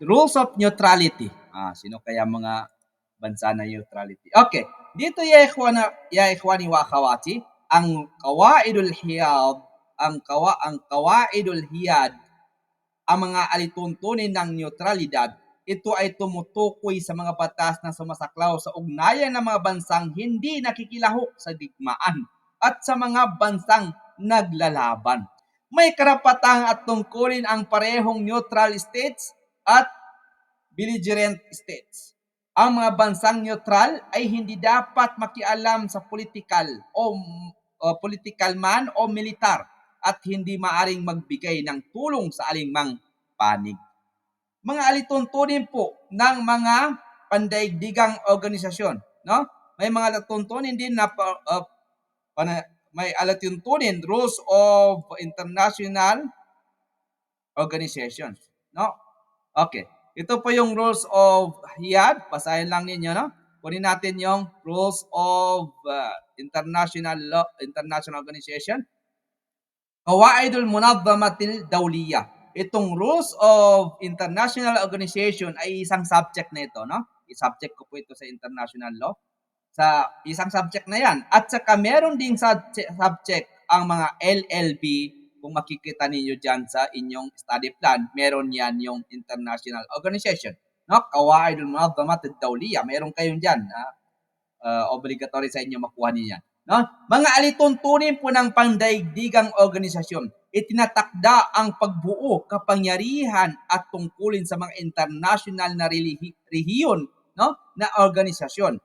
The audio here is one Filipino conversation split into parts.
rules of neutrality. Sino kaya mga bansa na neutrality? Okay. Dito ya ikhwani wa akhawati, ang qawaidul hiyad, ang qawaidul hiyad, ang mga alituntunin ng neutralidad, ito ay tumutukoy sa mga batas na sumasaklaw sa ugnayan ng mga bansang hindi nakikilahok sa digmaan at sa mga bansang naglalaban. May karapatan at tungkulin ang parehong neutral states at belligerent states. Ang mga bansang neutral ay hindi dapat makialam sa political man o militar at hindi maaring magbigay ng tulong sa alingmang panig. Mga alituntunin po ng mga pandaigdigang organisasyon, no? May mga alituntunin din na may alituntunin rules of international organizations, no? Okay. Ito po yung rules of HIAD. Basahin lang ninyo, no? Kunin natin yung rules of international law, international organization. Qawaidul Munazzamatil Dawliya. Itong rules of international organization ay isang subject na ito, no? I-subject ko po ito sa international law. Sa isang subject na yan. At saka meron ding subject ang mga LLB. Kung makikita ninyo dyan sa inyong study plan, meron yan yung international organization. No? Qawaidul Munazzamatil Dawliya. Meron kayong dyan. Obligatory sa inyo makuha niya. No? Mga alituntunin po ng pandaigdigang organisasyon, itinatakda ang pagbuo, kapangyarihan at tungkulin sa mga international na rehiyon, no, na organisasyon.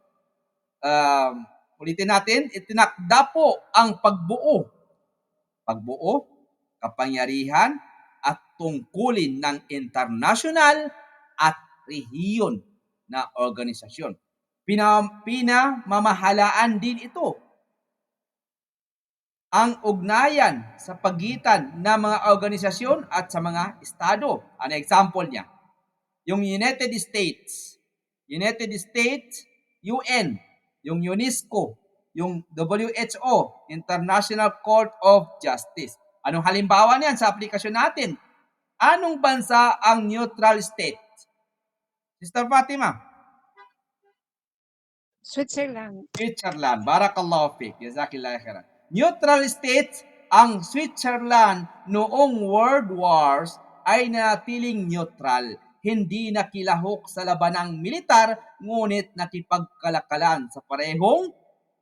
Ulitin natin, itinakda po ang pagbuo, kapangyarihan at tungkulin ng international at rehiyon na organisasyon. Pinamamahalaan din ito ang ugnayan sa pagitan ng mga organisasyon at sa mga estado. Ano example niya? Yung United States, UN, yung UNESCO, yung WHO, International Court of Justice. Anong halimbawa niyan sa aplikasyon natin? Anong bansa ang neutral state? Sister Fatima? Switzerland. Barakallahu fiik. Jazakillah khairan. Neutral states ang Switzerland noong World Wars ay natiling neutral. Hindi nakilahok sa labanang militar, ngunit nakipagkalakalan sa parehong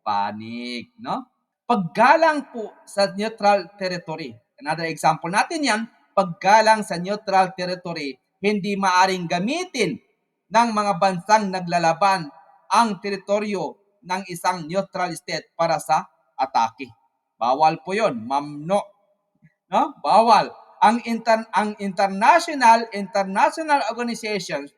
panig. No? Paggalang po sa neutral territory. Another example natin yan, paggalang sa neutral territory, hindi maaring gamitin ng mga bansang naglalaban ang teritoryo ng isang neutral state para sa atake. Bawal po 'yon, mamno. No? Bawal. Ang international organizations,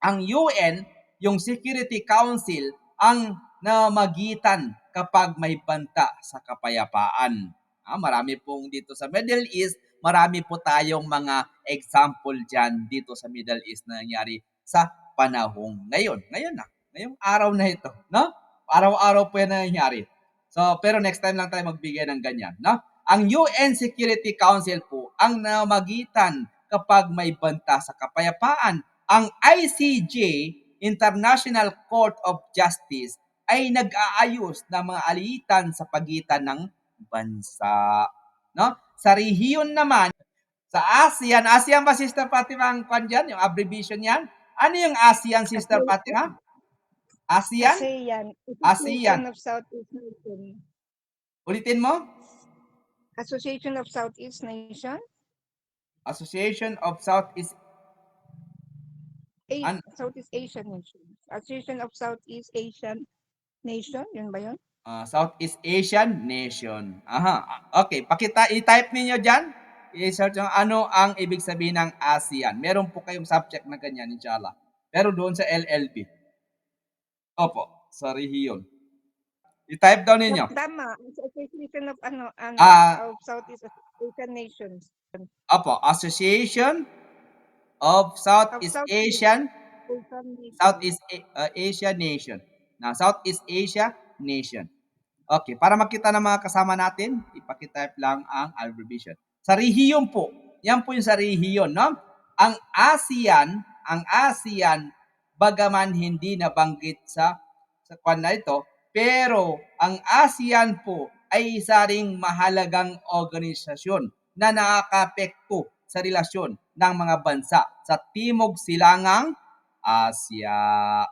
ang UN, yung Security Council, ang namagitan kapag may banta sa kapayapaan. Marami pong dito sa Middle East, marami po tayong mga example dyan dito sa Middle East na nangyari sa panahong ngayon. Ngayong araw na ito, no? Araw-araw po yan nangyayari. So, pero next time lang tayo magbigay ng ganyan, no? Ang UN Security Council po ang namagitan kapag may banta sa kapayapaan. Ang ICJ, International Court of Justice, ay nag-aayos ng mga alitan sa pagitan ng bansa, no? Sa rehiyon naman, sa ASEAN ba, Sister Fatima, ang kwan dyan? Yung abbreviation yan? Ano yung ASEAN, Sister Fatima? ASEAN? Association of Southeast Nation. Ulitin mo? Association of Southeast Nation. Association of Southeast Southeast Asian Nation. Association of Southeast Asian Nation, yun ba yun? Southeast Asian Nation. Okay, i-type niyo diyan. I-search nyo ano ang ibig sabihin ng ASEAN. Meron po kayong subject na ganyan, inshallah. Pero doon sa LLB. Opo, sa rehiyon. I-type down ninyo. Tama, Association of of Southeast Asian Nations. Opo, Association of Southeast Asian Nation. Na Southeast Asia Nation. Okay, para makita ng mga kasama natin, ipakitype lang ang abbreviation. Sa rehiyon po, yan po yung sa rehiyon, no? Ang ASEAN ang ASEAN, bagaman hindi nabanggit sa kwan na ito, pero ang ASEAN po ay isa ring mahalagang organisasyon na nakakaapekto sa relasyon ng mga bansa sa Timog Silangang Asya.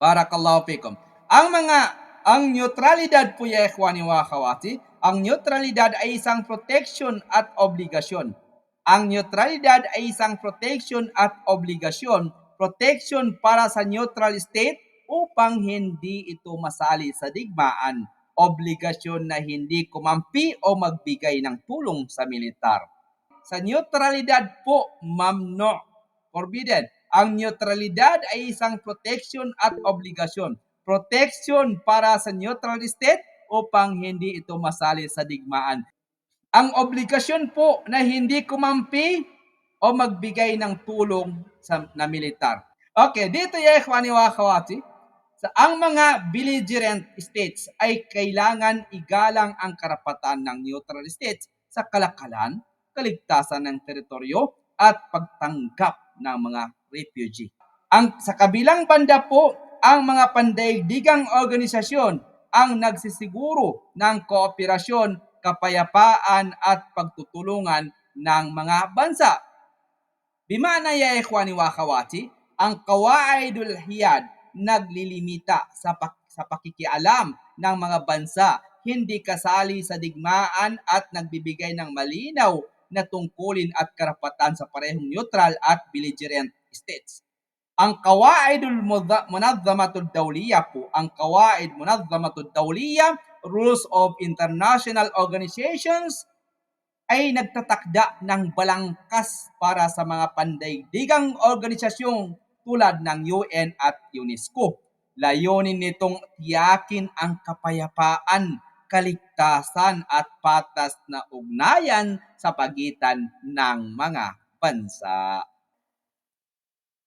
Barakallahu fikum. Ang neutralidad po ya ikhwani wa akhawati, ang neutralidad ay isang protection at obligasyon. Ang neutralidad ay isang protection at obligasyon, protection para sa neutral state upang hindi ito masali sa digmaan, obligasyon na hindi kumampi o magbigay ng tulong sa militar. Sa neutralidad po, mamno, forbidden. Ang neutralidad ay isang protection at obligasyon. Protection para sa neutral state upang hindi ito masali sa digmaan. Ang obligasyon po na hindi kumampi o magbigay ng tulong na militar. Okay, dito ya ikhwani wa akhawati, ang mga belligerent states ay kailangan igalang ang karapatan ng neutral states sa kalakalan, kaligtasan ng teritoryo at pagtanggap ng mga refugee. Sa kabilang banda po, ang mga pandaigdigang organisasyon ang nagsisiguro ng kooperasyon, kapayapaan at pagtutulungan ng mga bansa. Bimana ya ikhwani wa akhawati, ang Qawaidul Hiyad naglilimita sa pakikialam ng mga bansa, hindi kasali sa digmaan at nagbibigay ng malinaw na tungkulin at karapatan sa parehong neutral at belligerent states. Ang Qawaidul Munazzamatud Dawliya po, ang Qawaid Munazzamatud Dawliya, Rules of International Organizations, ay nagtatakda ng balangkas para sa mga pandaigdigang organisasyong tulad ng UN at UNESCO. Layunin nitong tiyakin ang kapayapaan, kaligtasan at patas na ugnayan sa pagitan ng mga bansa.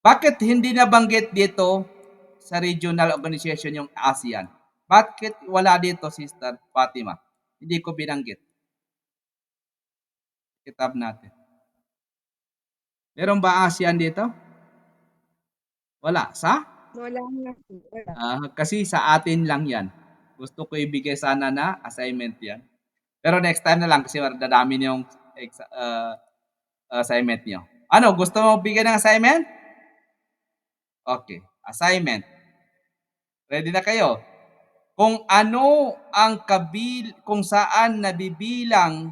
Bakit hindi nabanggit dito sa regional organization yung ASEAN? Bakit wala dito, Sister Fatima? Hindi ko binanggit. Kitab natin. Meron ba ASEAN dito? Wala. Wala nga. Wala. Kasi sa atin lang yan. Gusto ko ibigay sana na assignment yan. Pero next time na lang kasi dadami yung assignment nyo. Ano, gusto mo bigyan ng assignment? Okay, assignment. Ready na kayo? Kung ano ang kung saan nabibilang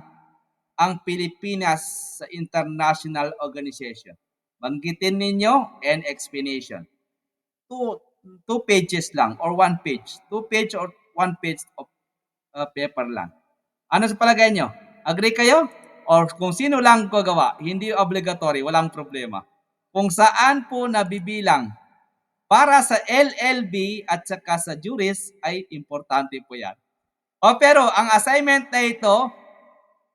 ang Pilipinas sa international organization. Banggitin ninyo and explanation. Two pages lang or one page. 2 page or 1 page of paper lang. Ano sa palagay nyo? Agree kayo? Or kung sino lang gagawa, hindi obligatory, walang problema. Kung saan po nabibilang para sa LLB at saka sa juris ay importante po yan. Pero ang assignment na ito,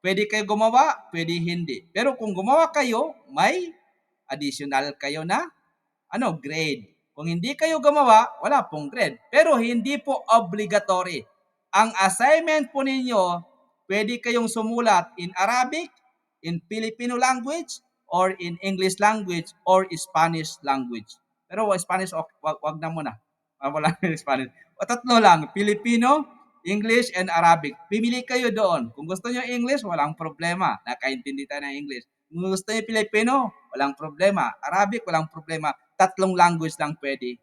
pwede kayo gumawa, pwede hindi. Pero kung gumawa kayo, may additional kayo na grade. Kung hindi kayo gumawa, wala pong grade. Pero hindi po obligatory. Ang assignment po ninyo, pwede kayong sumulat in Arabic, in Filipino language, or in English language, or Spanish language. Pero Spanish, wag na muna. Wala na Spanish. Tatlo lang, Filipino, English, and Arabic. Pimili kayo doon. Kung gusto nyo English, walang problema. Nakaintindi tayo ng English. Kung gusto nyo Filipino, walang problema. Arabic, walang problema. 3 language lang pwede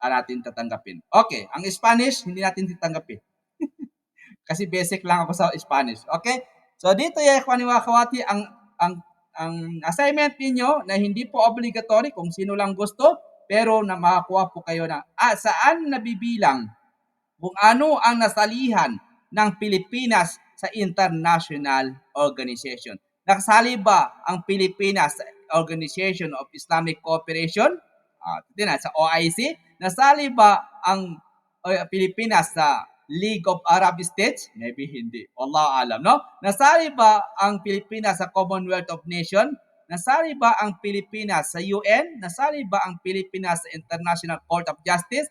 natin tatanggapin. Okay, ang Spanish, hindi natin tatanggapin. Kasi basic lang ako sa Spanish. Okay? So dito ya ikhwani wa akhawati, ang assignment niyo na hindi po obligatory kung sino lang gusto, pero na makakuha po kayo na saan nabibilang kung ano ang nasalihan ng Pilipinas sa international organization. Nakasali ba ang Pilipinas sa Organization of Islamic Cooperation? Sa OIC? Nasali ba ang Pilipinas sa League of Arab States? Maybe hindi. Wallahu alam, no? Nasali ba ang Pilipinas sa Commonwealth of Nations? Nasali ba ang Pilipinas sa UN? Nasali ba ang Pilipinas sa International Court of Justice?